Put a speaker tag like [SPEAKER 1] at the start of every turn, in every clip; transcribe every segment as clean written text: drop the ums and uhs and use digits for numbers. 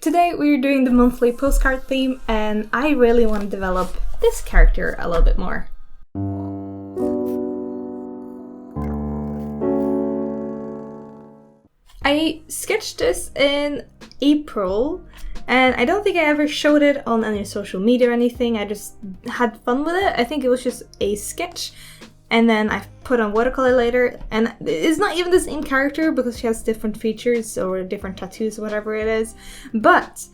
[SPEAKER 1] Today we're doing the monthly postcard theme, and I really want to develop this character a little bit more. I sketched this in April, and I don't think I ever showed it on any social media or anything. I just had fun with it. I think it was just a sketch, and then I put on watercolor later, and it's not even the same character because she has different features or different tattoos or whatever it is. But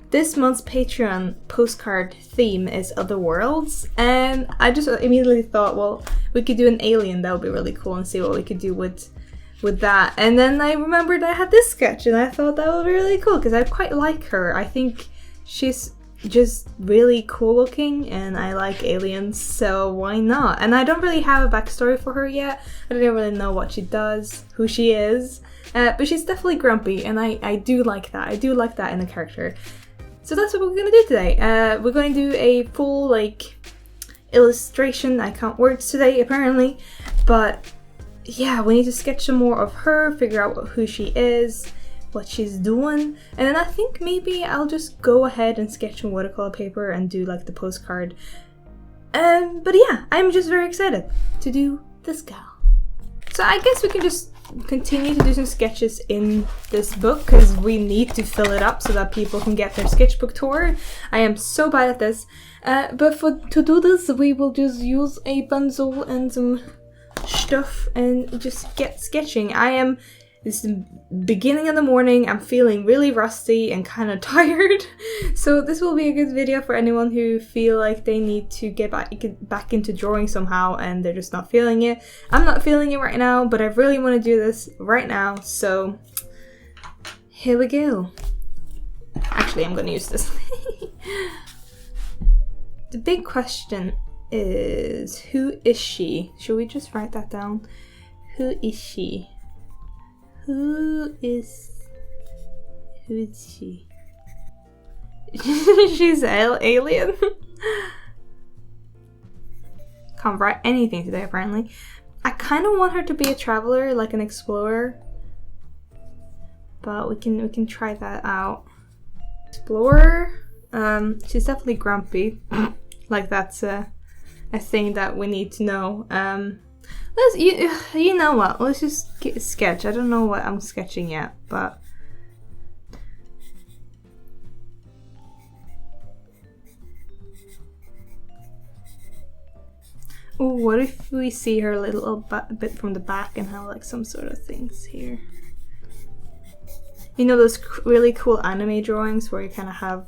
[SPEAKER 1] this month's Patreon postcard theme is Other Worlds, and I just immediately thought, well, we could do an alien. That would be really cool, and see what we could do with that. And then I remembered I had this sketch, and I thought that would be really cool because I quite like her. I think she's just really cool looking, and I like aliens, so why not? And I don't really have a backstory for her yet. I don't really know what she does, who she is, but she's definitely grumpy, and I do like that. I do like that in a character. So that's what we're gonna do today. We're going to do a full illustration. I can't words today apparently, but yeah, we need to sketch some more of her, figure out who she is, what she's doing, and then I think maybe I'll just go ahead and sketch on watercolor paper and do the postcard. But yeah, I'm just very excited to do this gal. So I guess we can just continue to do some sketches in this book because we need to fill it up so that people can get their sketchbook tour. I am so bad at this, but to do this we will just use a pencil and some stuff and just get sketching. It's the beginning of the morning, I'm feeling really rusty and kind of tired, so this will be a good video for anyone who feel like they need to get back into drawing somehow and they're just not feeling it. I'm not feeling it right now, but I really want to do this right now, so here we go. Actually, I'm gonna use this. The big question is, who is she? Should we just write that down? Who is she? Who is she? She's alien. Can't write anything today apparently. I kind of want her to be a traveler, like an explorer, but we can try that out. Explorer. She's definitely grumpy. Like that's a thing that we need to know. You know what? Let's just sketch. I don't know what I'm sketching yet, but oh, what if we see her a little bit from the back and have some sort of things here? You know those really cool anime drawings where you kind of have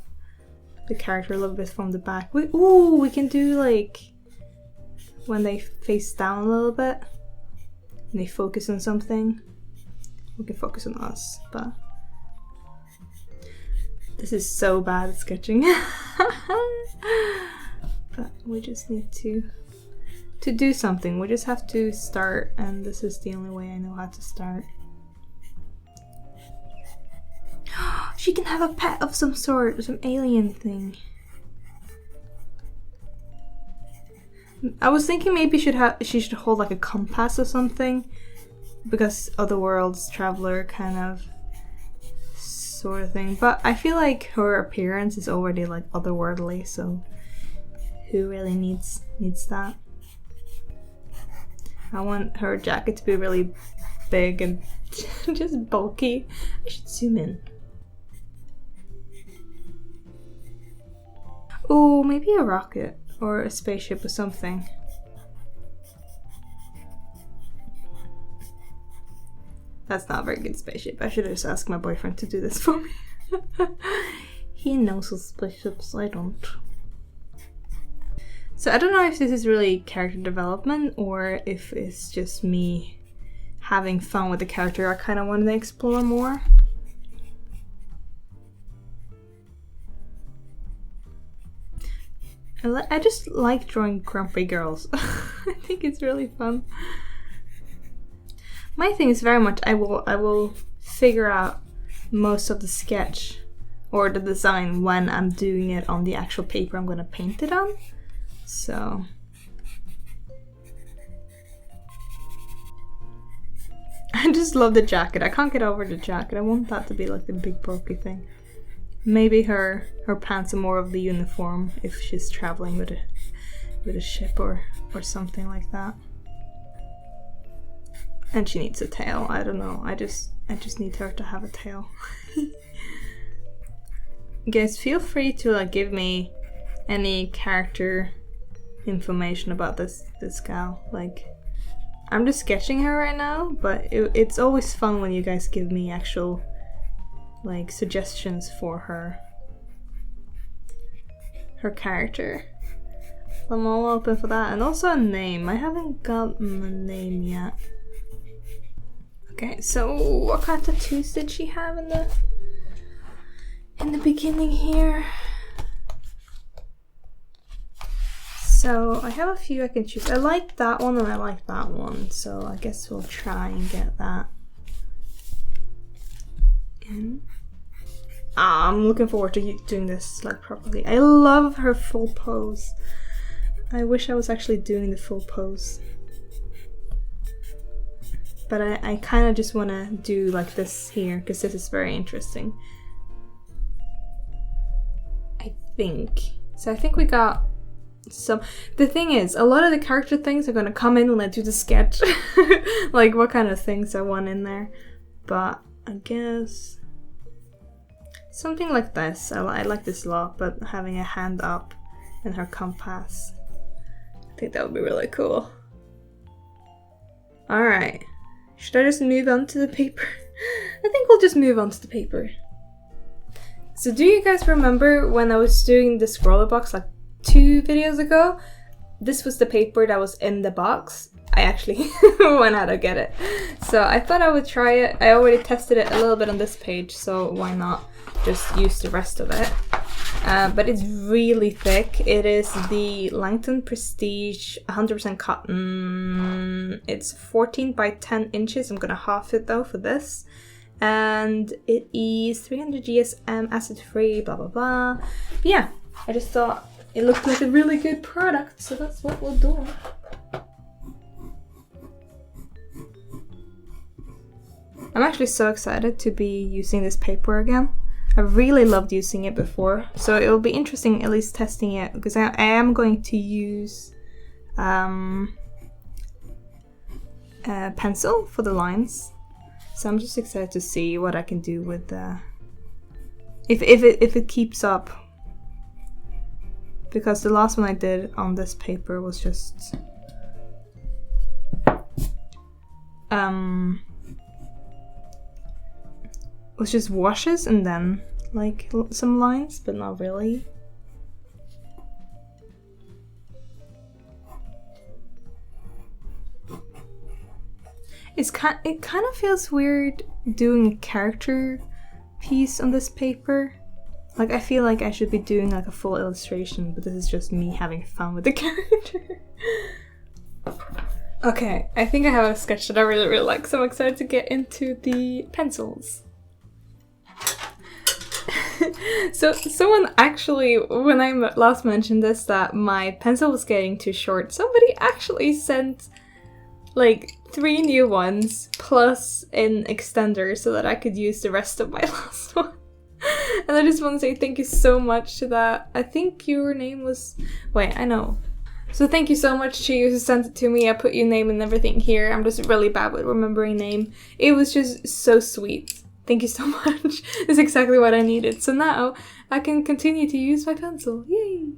[SPEAKER 1] the character a little bit from the back. We can do when they face down a little bit and they focus on something. We can focus on us, but this is so bad at sketching. But we just need to do something. We just have to start, and this is the only way I know how to start. She can have a pet of some sort, some alien thing. I was thinking maybe she should hold a compass or something, because Other Worlds traveler kind of sort of thing. But I feel like her appearance is already otherworldly, so who really needs that? I want her jacket to be really big and just bulky. I should zoom in. Oh, maybe a rocket. Or a spaceship or something. That's not a very good spaceship. I should have just asked my boyfriend to do this for me. He knows his spaceships, I don't. So I don't know if this is really character development or if it's just me having fun with the character I kind of wanted to explore more. I just like drawing grumpy girls. I think it's really fun. My thing is very much I will figure out most of the sketch or the design when I'm doing it on the actual paper I'm gonna paint it on. So I just love the jacket. I can't get over the jacket. I want that to be the big bulky thing. Maybe her pants are more of the uniform if she's traveling with a ship or something like that. And she needs a tail. I don't know. I just need her to have a tail. Guys, feel free to like give me any character information about this gal. Like, I'm just sketching her right now, but it's always fun when you guys give me actual like suggestions for her character. I'm all open for that, and also a name. I haven't gotten a name yet. Okay, so what kind of tattoos did she have in the beginning here? So I have a few I can choose. I like that one and I like that one, so I guess we'll try and get that in. I'm looking forward to doing this like properly. I love her full pose. I wish I was actually doing the full pose. But I kind of just want to do like this here because this is very interesting. I think. So I think we got some. The thing is, a lot of the character things are going to come in when I do the sketch. Like what kind of things I want in there. But I guess something like this. I like this a lot, but having a hand up and her compass. I think that would be really cool. Alright. Should I just move on to the paper? I think we'll just move on to the paper. So do you guys remember when I was doing the scroller box like 2 videos ago? This was the paper that was in the box. I actually went out to get it. So I thought I would try it. I already tested it a little bit on this page, so why not just use the rest of it. But it's really thick. It is the Langton Prestige 100% cotton. It's 14 by 10 inches. I'm gonna half it though for this. And it is 300 GSM, acid free, blah blah blah. But yeah, I just thought it looked like a really good product, so that's what we'll do. I'm actually so excited to be using this paper again. I really loved using it before, so it will be interesting at least testing it, because I am going to use a pencil for the lines. So I'm just excited to see what I can do with if it keeps up, because the last one I did on this paper was just washes and then like some lines, but not really. It kind of feels weird doing a character piece on this paper. Like I feel like I should be doing like a full illustration, but this is just me having fun with the character. Okay, I think I have a sketch that I really like, so I'm excited to get into the pencils. So someone actually, when I last mentioned this, that my pencil was getting too short, somebody actually sent like 3 new ones plus an extender so that I could use the rest of my last one. And I just want to say thank you so much to that. I think your name was... Wait, I know. So thank you so much to you who sent it to me. I put your name and everything here. I'm just really bad with remembering name. It was just so sweet. Thank you so much. It's exactly what I needed. So now I can continue to use my pencil. Yay!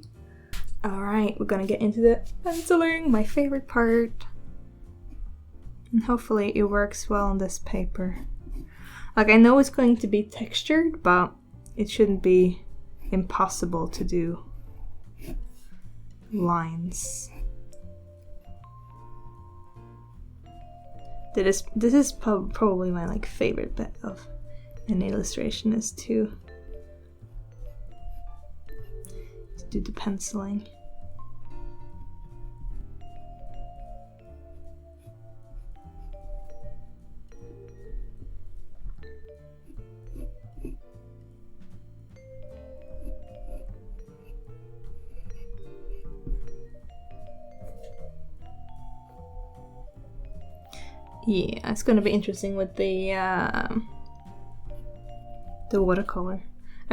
[SPEAKER 1] Alright, we're gonna get into the penciling, my favorite part. And hopefully it works well on this paper. Like, I know it's going to be textured, but it shouldn't be impossible to do lines. This is probably my like favorite bit of an illustration, is to do the penciling. Yeah, it's gonna be interesting with the watercolor.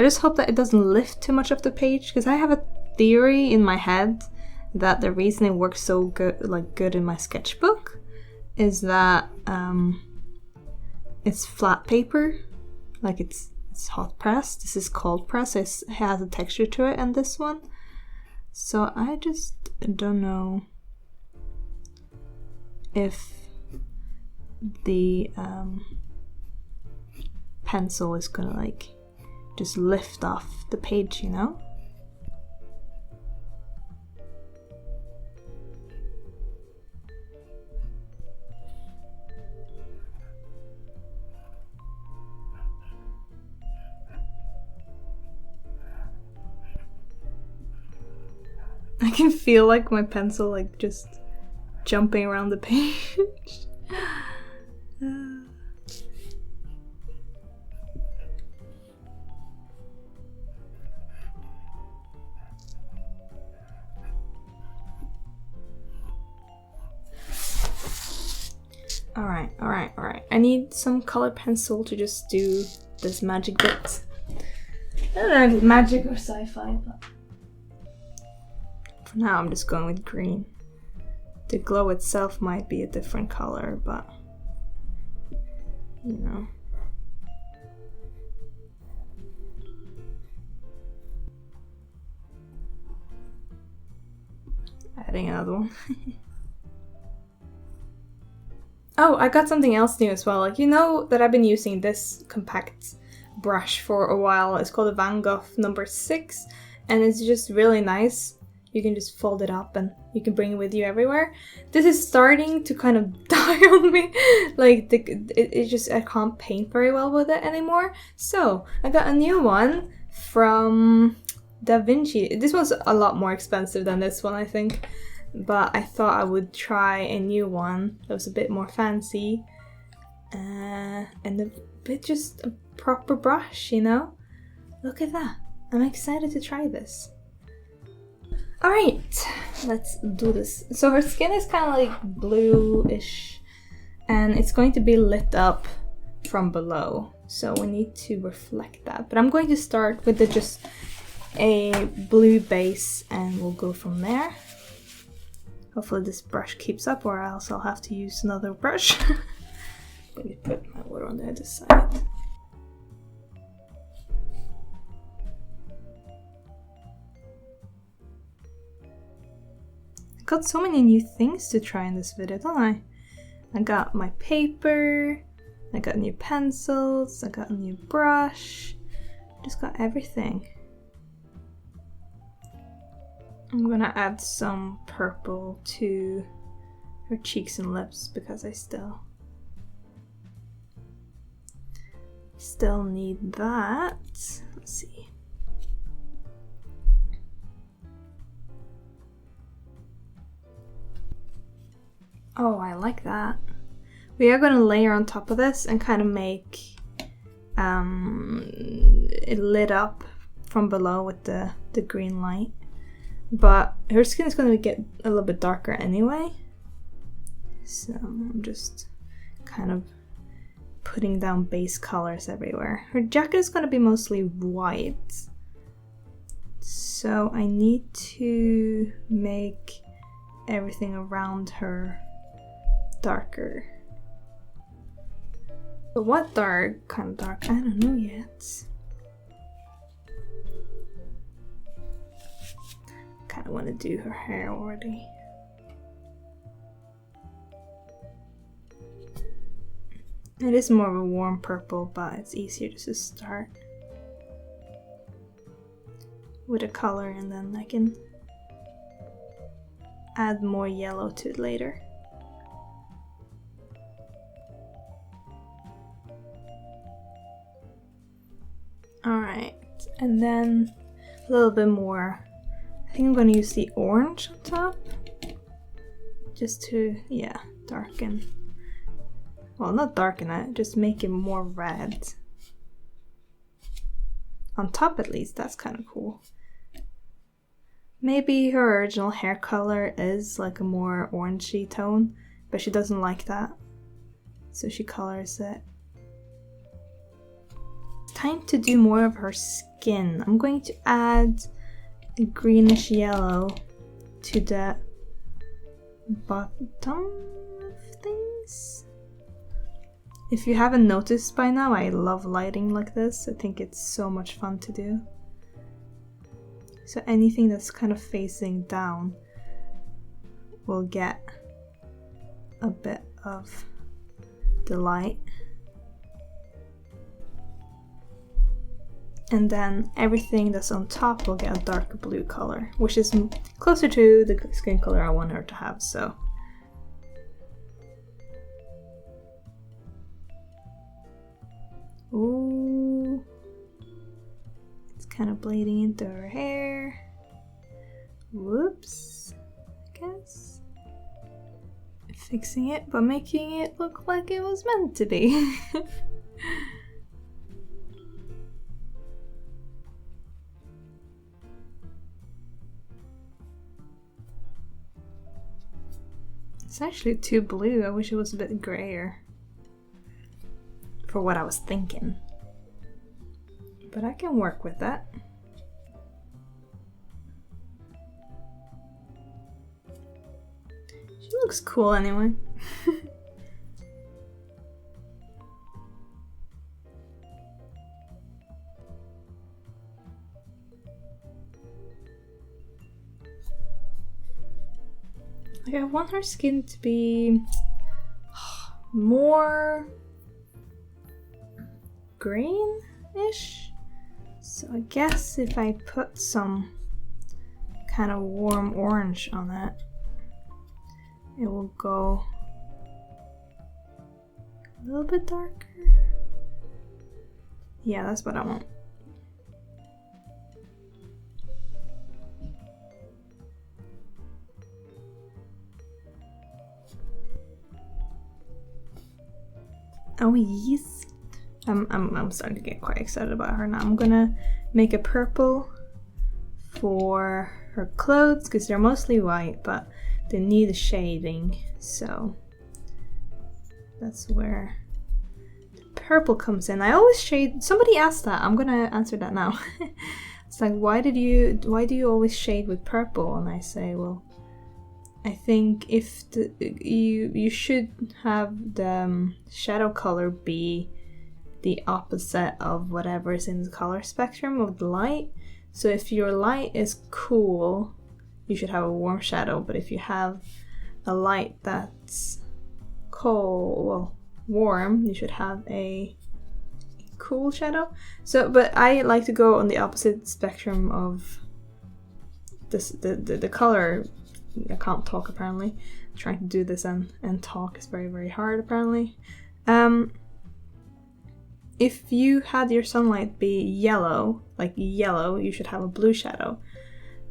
[SPEAKER 1] I just hope that it doesn't lift too much of the page, because I have a theory in my head that the reason it works so good in my sketchbook is that it's flat paper, like it's hot press. This is cold press, so it has a texture to it, and this one. So I just don't know if the pencil is gonna like just lift off the page, you know? I can feel like my pencil like just jumping around the page. Alright. I need some color pencil to just do this magic bit. I don't know if it's magic or sci-fi, but for now I'm just going with green. The glow itself might be a different color, but you know. Adding another one. Oh, I got something else new as well. Like, you know that I've been using this compact brush for a while. It's called a Van Gogh number 6, and it's just really nice. You can just fold it up and you can bring it with you everywhere. This is starting to kind of die on me. Like, it just, I can't paint very well with it anymore. So, I got a new one from Da Vinci. This one's a lot more expensive than this one, I think. But I thought I would try a new one that was a bit more fancy. And a bit just a proper brush, you know? Look at that. I'm excited to try this. Alright, let's do this. So her skin is kind of like bluish, and it's going to be lit up from below. So we need to reflect that. But I'm going to start with just a blue base, and we'll go from there. Hopefully this brush keeps up, or else I'll have to use another brush. Let me put my water on the other side. I got so many new things to try in this video, don't I? I got my paper, I got new pencils, I got a new brush. Just got everything. I'm gonna add some purple to her cheeks and lips because I still need that. Let's see. Oh, I like that. We are gonna layer on top of this and kind of make it lit up from below with the green light. But her skin is going to get a little bit darker anyway. So I'm just kind of putting down base colors everywhere. Her jacket is going to be mostly white. So I need to make everything around her darker. But what dark? Kind of dark? I don't know yet. Kind of want to do her hair already. It is more of a warm purple, but it's easier just to start with a color, and then I can add more yellow to it later. Alright, and then a little bit more. I think I'm going to use the orange on top, just to, yeah, darken. Well, not darken it, just make it more red. On top at least, that's kind of cool. Maybe her original hair color is like a more orangey tone, but she doesn't like that. So she colors it. time to do more of her skin. I'm going to add a greenish yellow to the bottom of things. If you haven't noticed by now, I love lighting like this. I think it's so much fun to do. So anything that's kind of facing down will get a bit of the light. And then everything that's on top will get a darker blue color, which is closer to the skin color I want her to have, so. Ooh. It's kind of bleeding into her hair. Whoops, I guess. Fixing it, but making it look like it was meant to be. It's actually too blue. I wish it was a bit grayer for what I was thinking. But I can work with that. She looks cool anyway. Like, I want her skin to be more greenish. So I guess if I put some kind of warm orange on it, it will go a little bit darker. Yeah, that's what I want. Oh yes, I'm starting to get quite excited about her now. I'm gonna make a purple for her clothes because they're mostly white, but they need a shading, so that's where the purple comes in. I always shade. Somebody asked that. I'm gonna answer that now. It's like, why do you always shade with purple? And I say, well, I think if you should have the shadow color be the opposite of whatever is in the color spectrum of the light. So if your light is cool, you should have a warm shadow, but if you have a light that's cold, well, warm, you should have a cool shadow. So, but I like to go on the opposite spectrum of this, the color. I can't talk apparently. Trying to do this and talk is very, very hard apparently. If you had your sunlight be yellow, like yellow, you should have a blue shadow.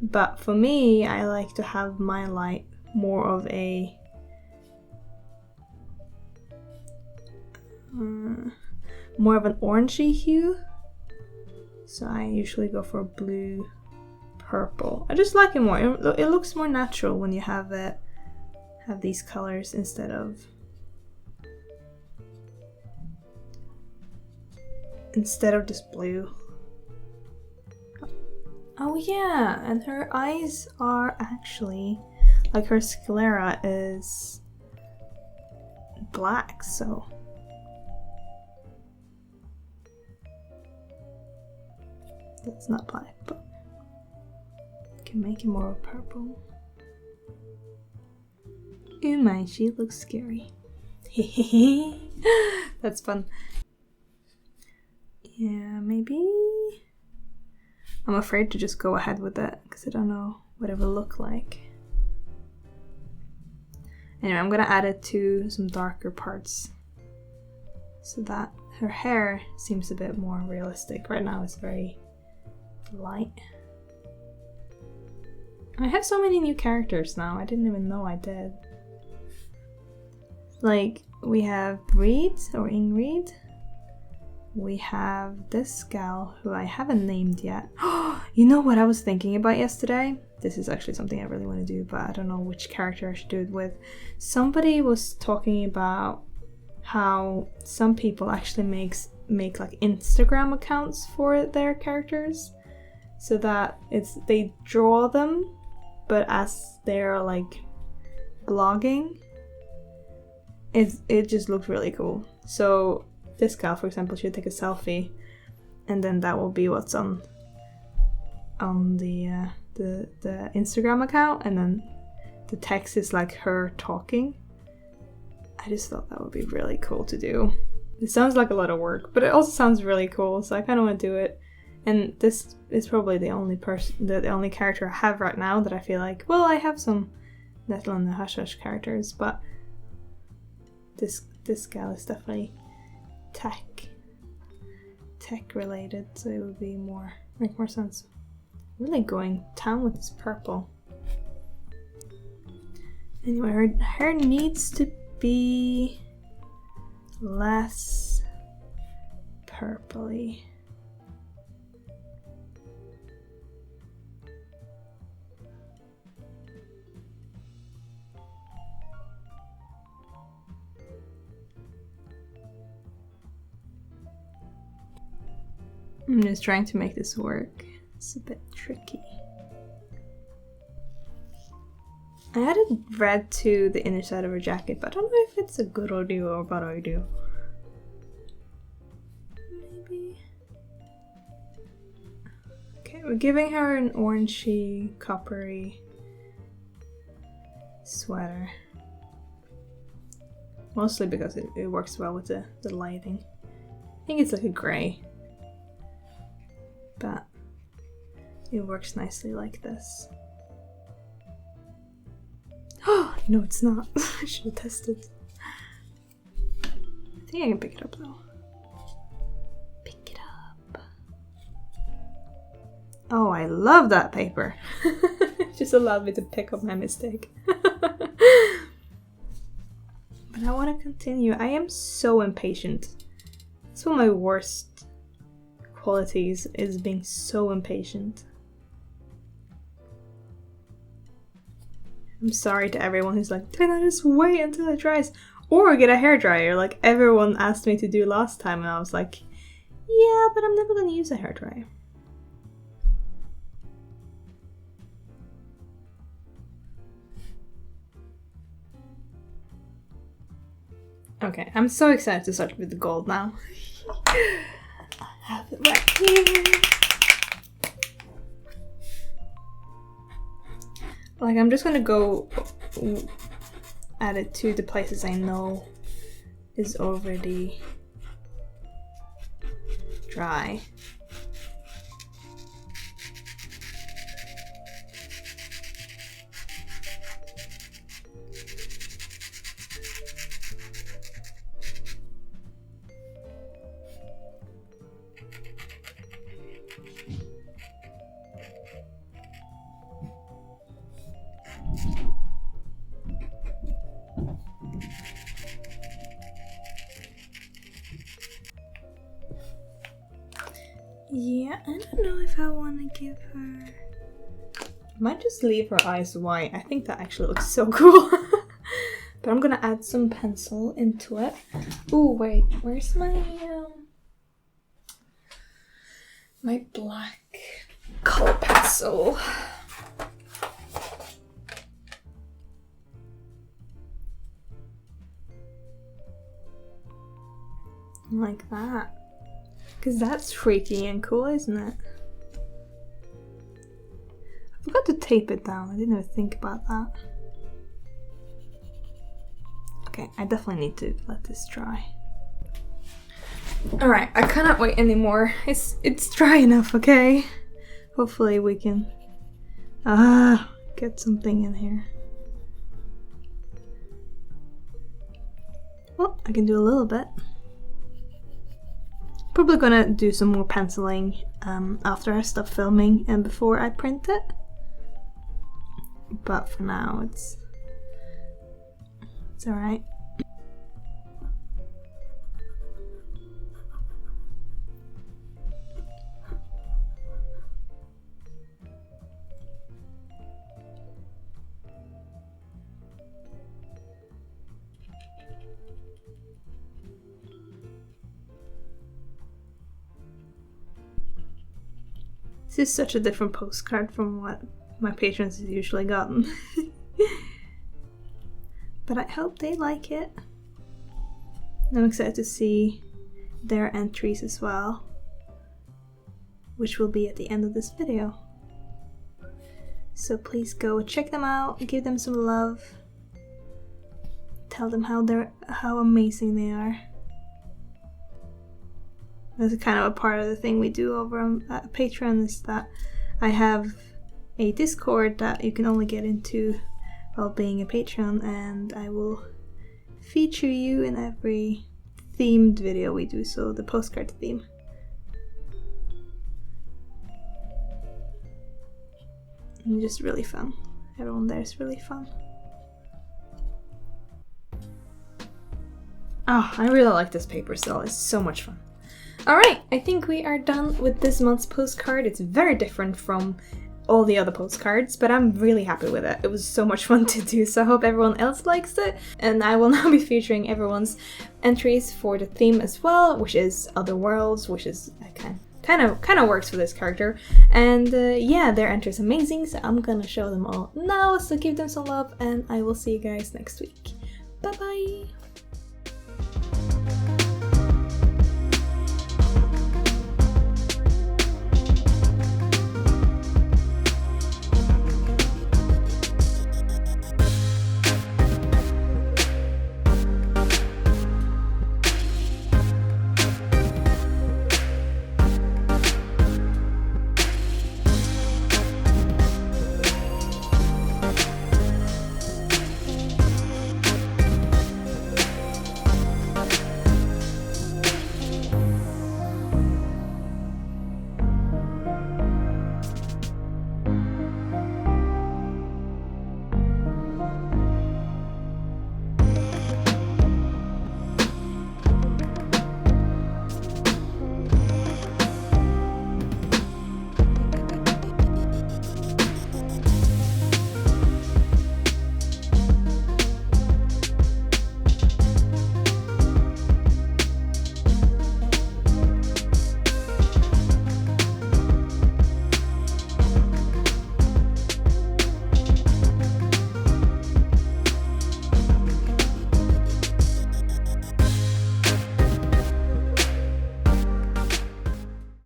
[SPEAKER 1] But for me, I like to have my light more of a more of an orangey hue. So I usually go for blue, purple. I just like it more. It looks more natural when you have these colors instead of just blue. Oh yeah, and her eyes are actually, like, her sclera is black, so that's not black, but can make it more purple. Oh my, she looks scary. That's fun. Yeah, maybe. I'm afraid to just go ahead with it because I don't know what it will look like. Anyway, I'm gonna add it to some darker parts so that her hair seems a bit more realistic. Right now it's very light. I have so many new characters now, I didn't even know I did. Like, we have Reed, or Ingrid. We have this gal, who I haven't named yet. You know what I was thinking about yesterday? This is actually something I really want to do, but I don't know which character I should do it with. Somebody was talking about how some people actually make like Instagram accounts for their characters, so that they draw them, but as they're like blogging, it just looks really cool. So this gal, for example, she'll take a selfie, and then that will be what's on the Instagram account, and then the text is like her talking. I just thought that would be really cool to do. It sounds like a lot of work, but it also sounds really cool, so I kind of want to do it. And this is probably the only the only character I have right now that I feel like, well, I have some Nettle and the Hush Hush characters, but this gal is definitely tech related, so it would be make more sense. I'm really going town with this purple. Anyway, her hair needs to be less purpley. I'm just trying to make this work. It's a bit tricky. I added red to the inner side of her jacket, but I don't know if it's a good idea or a bad idea. Maybe. Okay, we're giving her an orangey, coppery sweater. Mostly because it works well with the lighting. I think it's like a grey, but it works nicely like this. Oh, no, it's not. I should have tested. I think I can pick it up though. Pick it up. Oh, I love that paper. It just allowed me to pick up my mistake. But I want to continue. I am so impatient. It's one of my worst qualities, is being so impatient. I'm sorry to everyone who's like, Dina, just wait until it dries. Or get a hairdryer, like everyone asked me to do last time, and I was like, yeah, but I'm never gonna use a hairdryer. Okay, I'm so excited to start with the gold now. I have it right here. Like, I'm just gonna go add it to the places I know is already dry. Yeah, I don't know if I want to give her... I might just leave her eyes white. I think that actually looks so cool. But I'm gonna add some pencil into it. Ooh, wait, where's my black color pencil? Like that. Because that's freaky and cool, isn't it? I forgot to tape it down. I didn't even think about that. Okay, I definitely need to let this dry. Alright, I cannot wait anymore. It's dry enough, okay? Hopefully we can get something in here. Well, I can do a little bit. Probably gonna do some more penciling after I stop filming and before I print it. But for now, it's alright. is such a different postcard from what my patrons have usually gotten. But I hope they like it. I'm excited to see their entries as well, which will be at the end of this video. So please go check them out, give them some love, tell them how amazing they are. That's kind of a part of the thing we do over on Patreon, is that I have a Discord that you can only get into while being a patron, and I will feature you in every themed video we do, so the postcard theme. And just really fun. Everyone there is really fun. Oh, I really like this paper still. It's so much fun. Alright, I think we are done with this month's postcard. It's very different from all the other postcards, but I'm really happy with it. It was so much fun to do, so I hope everyone else likes it. And I will now be featuring everyone's entries for the theme as well, which is Other Worlds, which is kind of works for this character. And yeah, their entries are amazing, so I'm gonna show them all now, so give them some love, and I will see you guys next week. Bye bye!